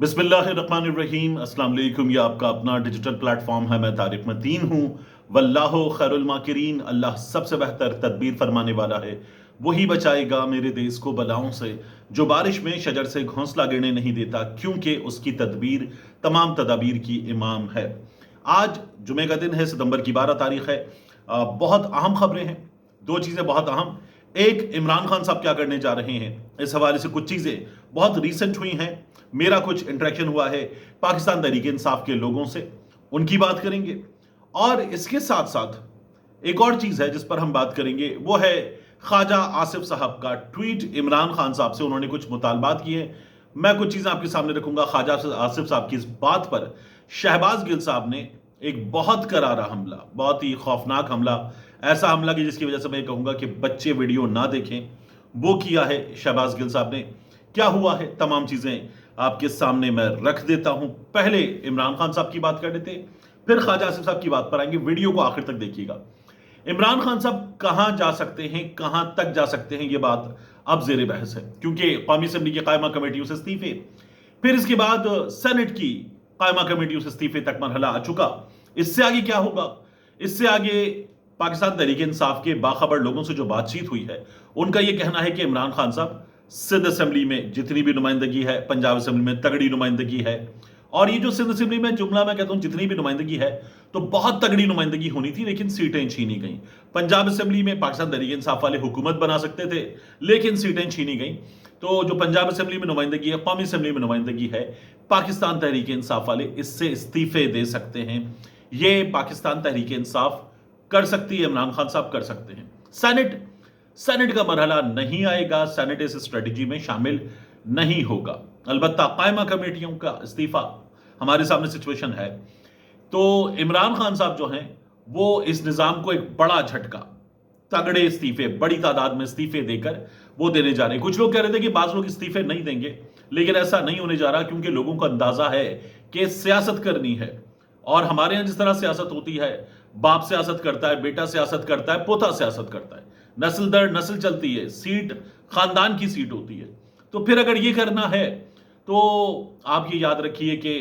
बिस्मिल्लाहिर्रहमानिर्रहीम। अस्सलाम वालेकुम। ये आपका अपना डिजिटल प्लेटफॉर्म है। मैं तारिक मतीन हूँ। वल्लाहु खैरुल माकिरीन। अल्लाह सबसे बेहतर तदबीर फरमाने वाला है। वही बचाएगा मेरे देश को बलाओं से, जो बारिश में शजर से घोंसला गिरने नहीं देता, क्योंकि उसकी तदबीर तमाम तदाबीर की इमाम है। आज जुमे का दिन है, सितंबर की 12 तारीख है। बहुत अहम खबरें हैं। दो चीज़ें बहुत अहम। एक, इमरान खान साहब क्या करने जा रहे हैं, इस हवाले से कुछ चीज़ें बहुत रिसेंट हुई हैं। मेरा कुछ इंटरेक्शन हुआ है पाकिस्तान तहरीक इंसाफ के लोगों से, उनकी बात करेंगे। और इसके साथ साथ एक और चीज़ है जिस पर हम बात करेंगे, वो है ख्वाजा आसिफ साहब का ट्वीट इमरान खान साहब से। उन्होंने कुछ मुतालबात किए हैं, मैं कुछ चीज़ें आपके सामने रखूंगा ख्वाजा आसिफ साहब की इस बात पर। शहबाज गिल साहब ने एक बहुत करारा हमला, बहुत ही खौफनाक हमला, ऐसा हमला कि जिसकी वजह से मैं कहूंगा कि बच्चे वीडियो ना देखें, वो किया है शहबाज गिल साहब ने। क्या हुआ है, तमाम चीज़ें आपके सामने मैं रख देता हूं। पहले इमरान खान साहब की बात कर लेते, फिर ख्वाजा आसिफ साहब की बात पर आएंगे। वीडियो को आखिर तक देखिएगा। इमरान खान साहब कहां जा सकते हैं, कहां तक जा सकते हैं, यह बात अब जेर बहस है, क्योंकि कौमी असम्बली की कायमा कमेटियों से इस्तीफे, फिर इसके बाद सेनेट की कायमा कमेटियों से इस्तीफे तक मरहला आ चुका। इससे आगे क्या होगा, इससे आगे पाकिस्तान तहरीक इंसाफ के बाखबर लोगों से जो बातचीत हुई है, उनका यह कहना है कि इमरान खान साहब सिंध असेंबली में जितनी भी नुमाइंदगी है, पंजाब असेंबली में तगड़ी नुमाइंदगी है। और ये जो सिंध असेंबली में जुमला मैं कहता हूं जितनी भी नुमाइंदगी है, तो बहुत तगड़ी नुमाइंदगी होनी थी, लेकिन सीटें छीनी गई। पंजाब असेंबली में पाकिस्तान तहरीक इंसाफ वाले हुकूमत बना सकते थे, लेकिन सीटें छीनी गई। तो जो पंजाब असेंबली में नुमाइंदगी है, कौमी असेंबली में नुमाइंदगी है, पाकिस्तान तहरीक इंसाफ वाले इससे इस्तीफे दे सकते हैं। ये पाकिस्तान तहरीक इंसाफ कर सकती है, इमरान खान साहब कर सकते हैं। सेनेट का मरहला नहीं आएगा, सेनेट इस स्ट्रेटजी में शामिल नहीं होगा। अलबत्ता कायमा कमेटियों का इस्तीफा हमारे सामने सिचुएशन है। तो इमरान खान साहब जो हैं, वो इस निजाम को एक बड़ा झटका, तगड़े इस्तीफे, बड़ी तादाद में इस्तीफे देकर वो देने जा रहे हैं। कुछ लोग कह रहे थे कि बाज लोग इस्तीफे नहीं देंगे, लेकिन ऐसा नहीं होने जा रहा, क्योंकि लोगों को अंदाजा है कि सियासत करनी है। और हमारे यहां जिस तरह सियासत होती है, बाप सियासत करता है, बेटा सियासत करता है, पोता सियासत करता है, नस्ल दर नस्ल चलती है, सीट खानदान की सीट होती है। तो फिर अगर ये करना है, तो आप ये याद रखिए कि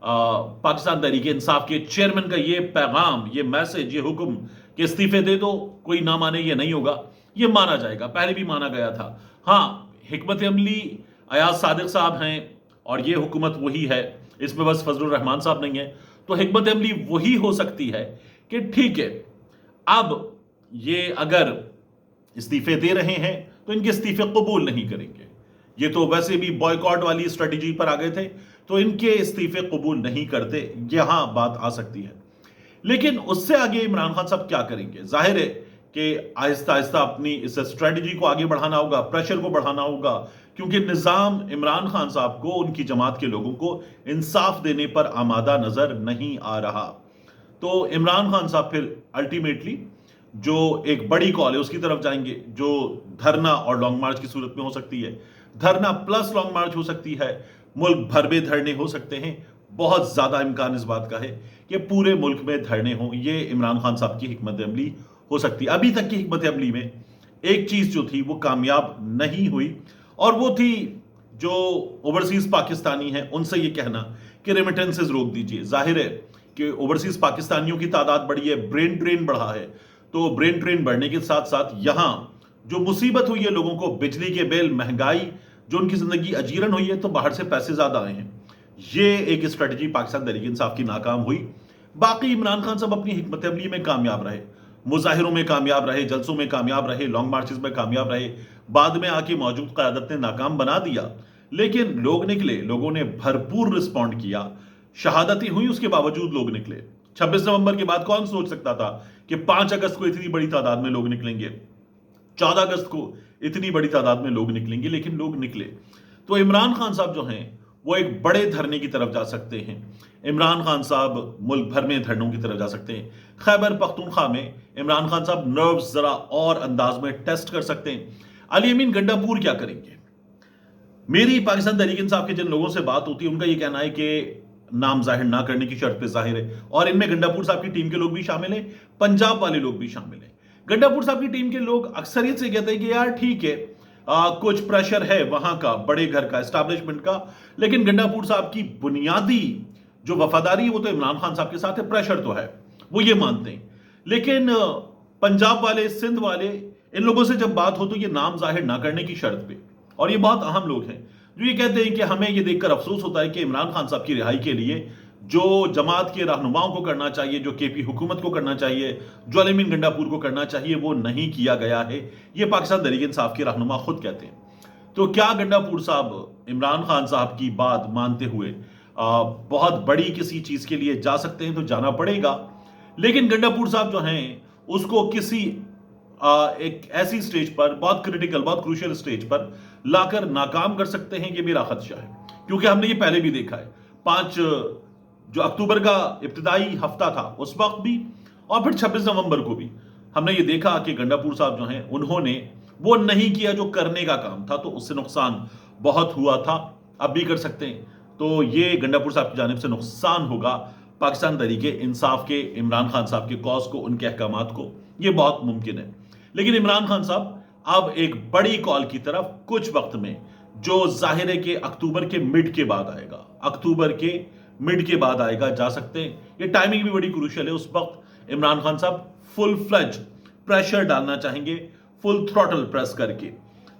पाकिस्तान तहरीक इंसाफ के चेयरमैन का ये पैगाम, ये मैसेज, ये हुक्म कि इस्तीफे दे दो, कोई ना माने, ये नहीं होगा। ये माना जाएगा, पहले भी माना गया था। हाँ, हिकमत अमली अयाज सादिक साहब हैं और ये हुकूमत वही है, इसमें बस फजलुर रहमान साहब नहीं है। तो हिकमत अमली वही हो सकती है कि ठीक है, अब ये अगर इस्तीफे दे रहे हैं तो इनके इस्तीफे कबूल नहीं करेंगे। ये तो वैसे भी बॉयकॉट वाली स्ट्रेटजी पर आ गए थे, तो इनके इस्तीफे कबूल नहीं करते, यहां बात आ सकती है। लेकिन उससे आगे इमरान खान साहब क्या करेंगे? जाहिर है कि आहिस्ता आहिस्ता अपनी इस स्ट्रेटजी को आगे बढ़ाना होगा, प्रेशर को बढ़ाना होगा, क्योंकि निजाम इमरान खान साहब को, उनकी जमात के लोगों को इंसाफ देने पर आमादा नजर नहीं आ रहा। तो इमरान खान साहब फिर अल्टीमेटली जो एक बड़ी कॉल है उसकी तरफ जाएंगे, जो धरना और लॉन्ग मार्च की सूरत में हो सकती है। धरना प्लस लॉन्ग मार्च हो सकती है, मुल्क भर में धरने हो सकते हैं। बहुत ज्यादा इम्कान इस बात का है कि पूरे मुल्क में धरने हों। ये इमरान खान साहब की हिकमत अमली हो सकती है। अभी तक की हिकमत अमली में एक चीज जो थी वो कामयाब नहीं हुई, और वो थी जो ओवरसीज पाकिस्तानी हैं उनसे ये कहना कि रेमिटेंसेज रोक दीजिए। जाहिर है कि ओवरसीज पाकिस्तानियों की तादाद बढ़ी है, ब्रेन ड्रेन बढ़ा है। तो ब्रेन ड्रेन बढ़ने के साथ साथ यहां जो मुसीबत हुई है लोगों को, बिजली के बिल, महंगाई, जो उनकी जिंदगी अजीरन हुई है, तो बाहर से पैसे ज्यादा आए हैं। ये एक स्ट्रेटजी पाकिस्तान तहरीक इंसाफ की नाकाम हुई। बाकी इमरान खान साहब अपनी हिकमत अमली में कामयाब रहे, मुजाहिरों में कामयाब रहे, जलसों में कामयाब रहे, लॉन्ग मार्चेस में कामयाब रहे। बाद में आके मौजूद क़यादत ने नाकाम बना दिया, लेकिन लोग निकले, लोगों ने भरपूर रिस्पॉन्ड किया। शहादतें हुई, उसके बावजूद लोग निकले। 26 नवंबर के बाद कौन सोच सकता था कि 5 अगस्त को इतनी बड़ी तादाद में लोग निकलेंगे, 14 अगस्त को इतनी बड़ी तादाद में लोग निकलेंगे, लेकिन लोग निकले। तो इमरान खान साहब जो हैं, वो एक बड़े धरने की तरफ जा सकते हैं। इमरान खान साहब मुल्क भर में धरनों की तरफ जा सकते हैं। खैबर पख्तूनख्वा में इमरान खान साहब नर्व्स जरा और अंदाज में टेस्ट कर सकते हैं। अली अमीन गंडापुर क्या करेंगे? मेरी पाकिस्तान तहरीक इंसाफ के जिन लोगों से बात होती है, उनका यह कहना है कि नाम जाहिर ना करने की शर्त पे जाहिर है, और इनमें गंडापुर साहब की टीम के लोग भी शामिल हैं, पंजाब वाले लोग भी शामिल हैं। गंडापुर साहब की टीम के लोग अक्सरियत से कहते हैं कि यार ठीक है, कुछ प्रेशर है वहां का, बड़े घर का, एस्टैब्लिशमेंट का, लेकिन गंडापुर साहब की बुनियादी जो वफादारी है वो तो इमरान खान साहब के साथ है। प्रेशर तो है, वो ये मानते हैं। लेकिन पंजाब वाले, सिंध वाले, इन लोगों से जब बात हो तो ये नाम जाहिर ना करने की शर्त पे, और ये बहुत अहम लोग हैं जो ये कहते हैं कि हमें ये देखकर अफसोस होता है कि इमरान खान साहब की रिहाई के लिए जो जमात के रहनुमाओं को करना चाहिए, जो केपी हुकूमत को करना चाहिए, जो अलीमीन गंडापुर को करना चाहिए, वो नहीं किया गया है। ये पाकिस्तान तहरीक इंसाफ के रहनुमा खुद कहते हैं। तो क्या गंडापुर साहब इमरान खान साहब की बात मानते हुए बहुत बड़ी किसी चीज के लिए जा सकते हैं? तो जाना पड़ेगा, लेकिन गंडापुर साहब जो हैं उसको किसी एक ऐसी स्टेज पर, बहुत क्रिटिकल, बहुत क्रूशियल स्टेज पर लाकर नाकाम कर सकते हैं, ये मेरा खदशा है। क्योंकि हमने ये पहले भी देखा है, 5 जो अक्टूबर का इब्तिदाई हफ्ता था उस वक्त भी, और फिर 26 नवंबर को भी हमने ये देखा कि गंडापुर साहब जो हैं उन्होंने वो नहीं किया जो करने का काम था, तो उससे नुकसान बहुत हुआ था। अब भी कर सकते हैं, तो ये गंडापुर साहब की जानिब से नुकसान होगा पाकिस्तान तहरीक इंसाफ के, इमरान खान साहब के कॉज को, उनके अहकामात को, ये बहुत मुमकिन है। लेकिन इमरान खान साहब अब एक बड़ी कॉल की तरफ कुछ वक्त में, जो जाहिर है कि अक्टूबर के मिड के बाद आएगा, अक्टूबर के मिड के बाद आएगा, जा सकते हैं। ये टाइमिंग भी बड़ी क्रूशियल है। उस वक्त इमरान खान साहब फुल फ्लेज प्रेशर डालना चाहेंगे, फुल थ्रॉटल प्रेस करके।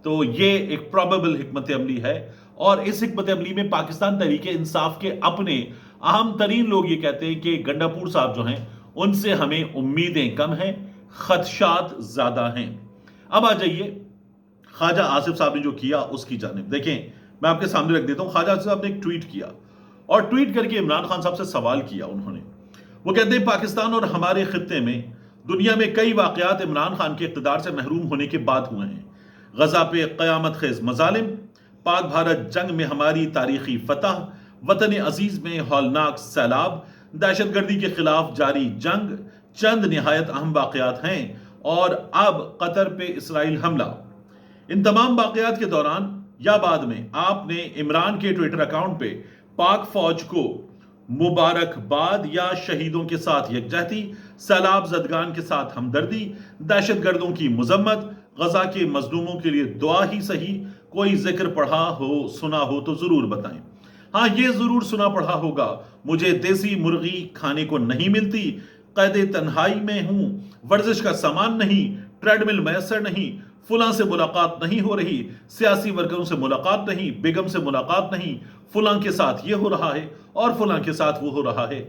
तो ये एक प्रोबेबल हिकमत अमली है, और इस हिकमत अमली में पाकिस्तान तहरीक इंसाफ के अपने अहम तरीन लोग ये कहते हैं कि गंडापुर साहब जो हैं उनसे हमें उम्मीदें कम हैं, खदशात ज्यादा हैं। अब आ जाइए ख्वाजा आसिफ साहब ने जो किया उसकी जानिब। देखें, मैं आपके सामने रख देता हूं। ख्वाजा आसिफ साहब ने एक ट्वीट किया, और ट्वीट करके इमरान खान साहब से सवाल किया उन्होंने। वो कहते हैं, पाकिस्तान और हमारे खित्ते में दुनिया में कई वाकयात इमरान खान के इक़्तिदार से महरूम होने के बाद हुए हैं। गजा पे क़यामत खेज मजालिम, पाक भारत जंग में हमारी तारीखी फतह, वतन अजीज में हौलनाक सैलाब, दहशतगर्दी के खिलाफ जारी जंग चंद निहायत अहम वाकयात हैं, और अब कतर पे इसराइल हमला। इन तमाम वाकयात के दौरान या बाद में आपने इमरान के ट्विटर अकाउंट पे पाक फौज को मुबारकबाद या शहीदों के साथ यकजहती, सैलाब जदगान के साथ हमदर्दी, दहशतगर्दों की मजम्मत, गजा के मजलूमों के लिए दुआ ही सही, कोई जिक्र पढ़ा हो, सुना हो तो जरूर बताएं। हाँ, ये जरूर सुना पढ़ा होगा, मुझे देसी मुर्गी खाने को नहीं मिलती, कैदे तन्हाई में हूं, वर्जिश का सामान नहीं, ट्रेडमिल मैसर नहीं, फुला से मुलाकात नहीं हो रही, सियासी वर्करों से मुलाकात नहीं, बेगम से मुलाकात नहीं, फुला के साथ ये हो रहा है और फुला के साथ वो हो रहा है।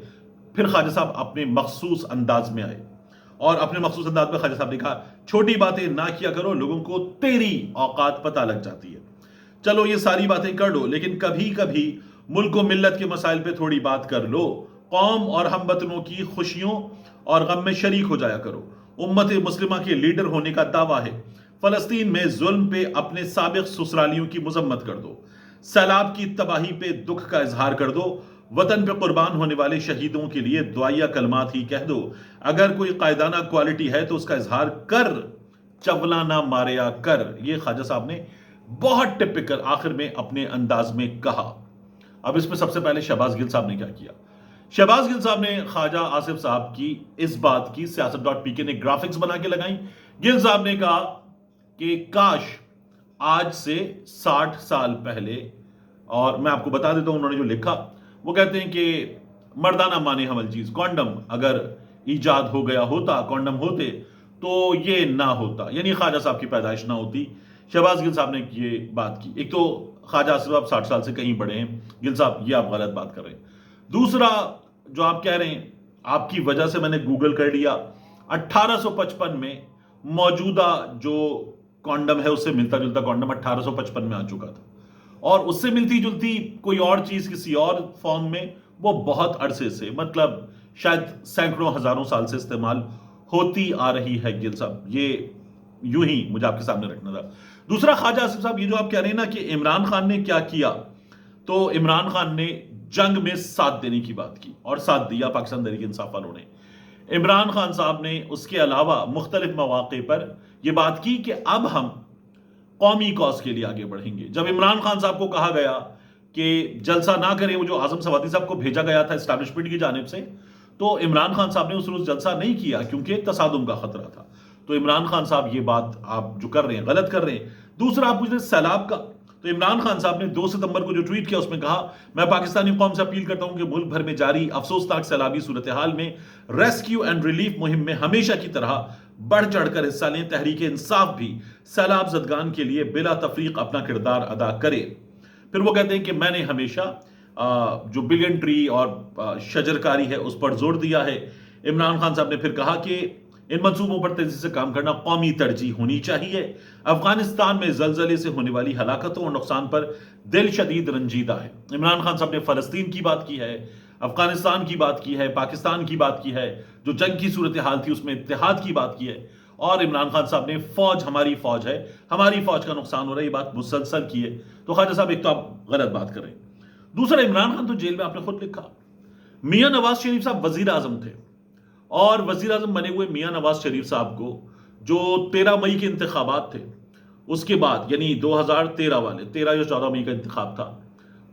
फिर ख्वाजा साहब अपने मखसूस अंदाज में आए, और अपने मखसूस अंदाज में ख्वाजा साहब ने कहा, छोटी बातें ना किया करो, लोगों को तेरी औकात पता लग जाती है। चलो ये सारी बातें कर लो, लेकिन कभी कभी मुल्क व मिल्लत के मसाइल पे थोड़ी बात कर लो। कौम और हमवतनों की खुशियों और गम में शरीक हो जाया करो। उम्मत मुस्लिमा के लीडर होने का दावा है। फलस्तीन में जुल्म पे अपने साबिक ससुरालियों की मजम्मत कर दो। सैलाब की तबाही पे दुख का इजहार कर दो। वतन पे कुर्बान होने वाले शहीदों के लिए दुआया कलमात ही कह दो। अगर कोई कायदाना क्वालिटी है तो उसका इजहार कर, चवला ना मारिया कर। ये ख्वाजा साहब ने बहुत टिपिकल आखिर में अपने अंदाज में कहा। अब इसमें सबसे पहले शहबाज गिल साहब ने क्या किया? शहबाज गिल साहब ने ख्वाजा आसिफ साहब की इस बात की सियासत.pk ने ग्राफिक्स बना के लगाई। गिल साहब ने कहा कि काश आज से 60 साल पहले, और मैं आपको बता देता हूं उन्होंने जो लिखा, वो कहते हैं कि मर्दाना माने हमल चीज, कॉन्डम अगर ईजाद हो गया होता, कॉन्डम होते तो ये ना होता, यानी ख्वाजा साहब की पैदाइश ना होती। शहबाज गिल साहब ने ये बात की। एक तो ख्वाजा आसिफ साहब 60 साल से कहीं बड़े हैं, गिल साहब ये आप गलत बात कर रहे हैं। दूसरा जो आप कह रहे हैं, आपकी वजह से मैंने गूगल कर लिया, 1855 में मौजूदा जो कॉन्डम है उससे मिलता जुलता कॉन्डम 1855 में आ चुका था, और उससे मिलती जुलती कोई और चीज किसी और फॉर्म में वो बहुत अरसे से, मतलब शायद सैकड़ों हजारों साल से इस्तेमाल होती आ रही है। गिल साहब ये यूं ही मुझे आपके सामने रखना था। दूसरा, ख्वाजा आसिफ साहब ये जो आप कह रहे हैं ना कि इमरान खान ने क्या किया, तो इमरान खान ने जंग में साथ देने की बात की और साथ दिया पाकिस्तान तहरीक इंसाफ वालों ने। इमरान खान साहब ने उसके अलावा मुख्तलिफ मौके पर यह बात की कि अब हम कौमी कॉज के लिए आगे बढ़ेंगे। जब इमरान खान साहब को कहा गया कि जलसा ना करें, वो जो आजम सवादी साहब को भेजा गया था एस्टैब्लिशमेंट की जानिब से, तो इमरान खान साहब ने उस रोज जलसा नहीं किया क्योंकि तसादुम का खतरा था। तो इमरान खान साहब ये बात आप जो कर रहे हैं गलत कर रहे हैं। दूसरा आप पूछते सैलाब का, तो इमरान खान साहब ने 2 सितंबर को जो ट्वीट किया उसमें कहा, मैं पाकिस्तानी कौम से अपील करता हूं कि मुल्क भर में जारी अफसोसनाक सैलाबी सूरत हाल में रेस्क्यू एंड रिलीफ मुहिम में हमेशा की तरह बढ़ चढ़कर हिस्सा लें। तहरीक इंसाफ भी सैलाब ज़दगान के लिए बिला तफरीक अपना किरदार अदा करे। फिर वो कहते हैं कि मैंने हमेशा जो बिलियन ट्री और शजरकारी है उस पर जोर दिया है। इमरान खान साहब ने फिर कहा कि इन मंसूबों पर तेजी से काम करना कौमी तरजीह होनी चाहिए। अफगानिस्तान में जलजले से होने वाली हलाकतों और नुकसान पर दिल शदीद रंजीदा है। इमरान खान साहब ने फलस्तीन की बात की है, अफगानिस्तान की बात की है, पाकिस्तान की बात की है, जो जंग की सूरत हाल थी उसमें इत्तेहाद की बात की है, और इमरान खान साहब ने फौज हमारी फौज है, हमारी फौज का नुकसान हो रहा है, ये बात मुसलसल की है। तो ख्वाजा साहब एक तो आप गलत बात कर रहे हैं। दूसरा, इमरान खान तो जेल में आपने खुद लिखा, मियां नवाज शरीफ साहब वजीर आजम थे, और वजीर आजम बने हुए मियां नवाज शरीफ साहब को जो 13 मई के इंतखाबात थे उसके बाद, यानी 2013 वाले 13 या 14 मई का इंतखाब था,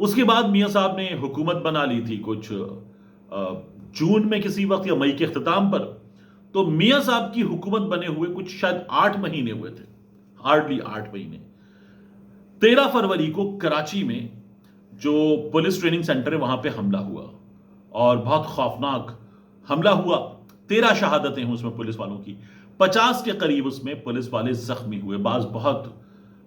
उसके बाद मियां साहब ने हुकूमत बना ली थी कुछ जून में किसी वक्त या मई के अख्ताम पर। तो मियां साहब की हुकूमत बने हुए कुछ शायद 8 महीने हुए थे, हार्डली 8 महीने। 13 फरवरी को कराची में जो पुलिस ट्रेनिंग सेंटर है वहां पे हमला हुआ, और बहुत खौफनाक हमला हुआ। 13 शहादतें हैं उसमें पुलिस वालों की, 50 के करीब उसमें पुलिस वाले जख्मी हुए, बाज बहुत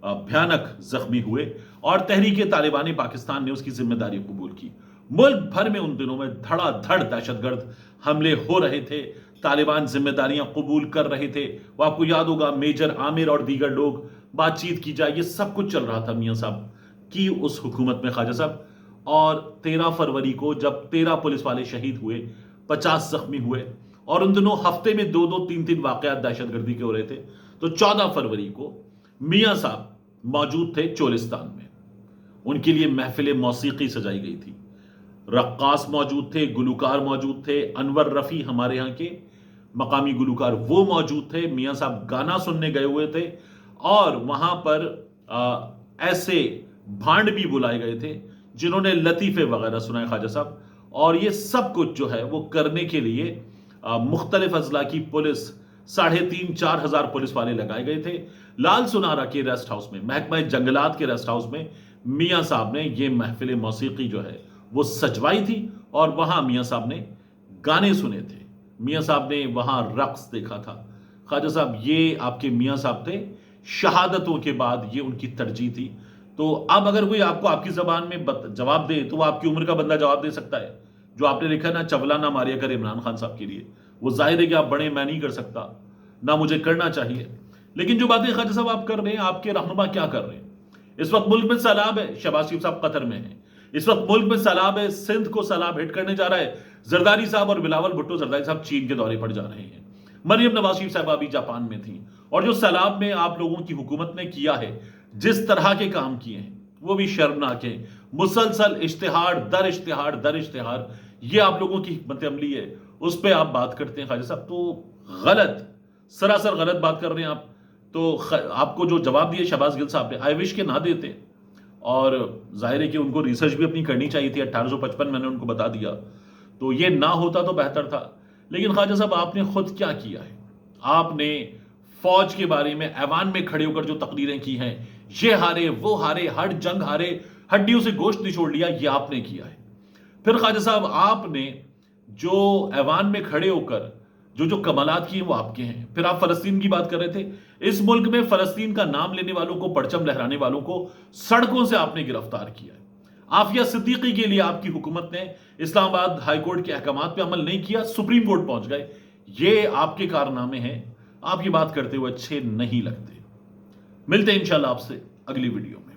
भयानक जख्मी हुए, और तहरीक तालिबान पाकिस्तान ने उसकी जिम्मेदारी कबूल की। मुल्क भर में उन दिनों में धड़ाधड़ दहशतगर्द हमले हो रहे थे, तालिबान जिम्मेदारियां कबूल कर रहे थे। वो आपको याद होगा, मेजर आमिर और दीगर लोग, बातचीत की जाए, ये सब कुछ चल रहा था मियां साहब की उस हुकूमत में, ख्वाजा साहब। और 13 फरवरी को जब 13 पुलिस वाले शहीद हुए, 50 जख्मी हुए, और उन दिनों हफ्ते में 2-2, 3-3 वाकयात दहशतगर्दी के हो रहे थे, तो 14 फरवरी को मियां साहब मौजूद थे चोलिस्तान में। उनके लिए महफिल मौसीकी सजाई गई थी, रक्कास मौजूद थे, गुलूकार मौजूद थे, अनवर रफ़ी हमारे यहाँ के मकामी गुलूकार वो मौजूद थे। मियां साहब गाना सुनने गए हुए थे, और वहां पर ऐसे भांड भी बुलाए गए थे जिन्होंने लतीफ़े वगैरह सुनाए, ख्वाजा साहब। और ये सब कुछ जो है वो करने के लिए मुख्तलिफ अजला की पुलिस, 3,500-4 हजार पुलिस वाले लगाए गए थे। लाल सुनारा के रेस्ट हाउस में, महकमा जंगलात के रेस्ट हाउस में मियां साहब ने ये महफिल मौसीकी जो है वो सजवाई थी, और वहां मियां साहब ने गाने सुने थे, मियां साहब ने वहां रक्स देखा था। ख्वाजा साहब ये आपके मियां साहब थे, शहादतों के बाद ये उनकी तरजीह थी। तो अब अगर कोई आपको आपकी जबान में जवाब दे तो वो आपकी उम्र का बंदा जवाब दे सकता है। जो आपने लिखा ना, चवला ना मारिया कर इमरान खान साहब के लिए, वो जाहिर है कि आप बड़े, मैं नहीं कर सकता, ना मुझे करना चाहिए। लेकिन जो बातें ख्वाजा साहब आप कर रहे हैं, आपके रहनुमा क्या कर रहे हैं? इस वक्त मुल्क में सैलाब है, शहबाज शरीफ साहब कतर में है, इस वक्त मुल्क में सैलाब है, सिंध को सैलाब हिट करने जा रहा है। जरदारी साहब और बिलावल भुट्टो जरदारी साहब चीन के दौरे पर जा रहे हैं, मरियम नवाज शरीफ साहब अभी जापान में थी। और जो सैलाब में आप लोगों की हुकूमत ने किया है, जिस तरह के काम किए हैं, वो भी शर्मनाक है। मुसलसल इश्तिहार दर इश्तिहार दर इश्तिहार, ये आप लोगों की हिकमत अमली है, उस पर आप बात करते हैं ख्वाजा साहब, तो गलत, सरासर गलत बात कर रहे हैं आप। तो आपको जो जवाब दिया शहबाज गिल साहब ने, आई विश के ना देते, और जाहिर है कि उनको रिसर्च भी अपनी करनी चाहिए थी। 1855 मैंने उनको बता दिया, तो ये ना होता तो बेहतर था। लेकिन ख्वाजा साहब आपने खुद क्या किया है? आपने फौज के बारे में ऐवान में खड़े होकर जो तकरीरें की हैं, ये हारे वो हारे, हर जंग हारे, हड्डियों से गोश्त निचोड़ लिया, ये आपने किया है। फिर ख्वाजा साहब आपने जो ऐवान में खड़े होकर जो कमालात किए वो आपके हैं। फिर आप फलस्तीन की बात कर रहे थे, इस मुल्क में फलस्तीन का नाम लेने वालों को, परचम लहराने वालों को सड़कों से आपने गिरफ्तार किया है। आफिया सिद्दीकी के लिए आपकी हुकूमत ने इस्लामाबाद हाईकोर्ट के अहकामात पे अमल नहीं किया, सुप्रीम कोर्ट पहुंच गए, ये आपके कारनामे हैं। आप ये बात करते हुए अच्छे नहीं लगते। मिलते हैं इंशाल्लाह आपसे अगली वीडियो में।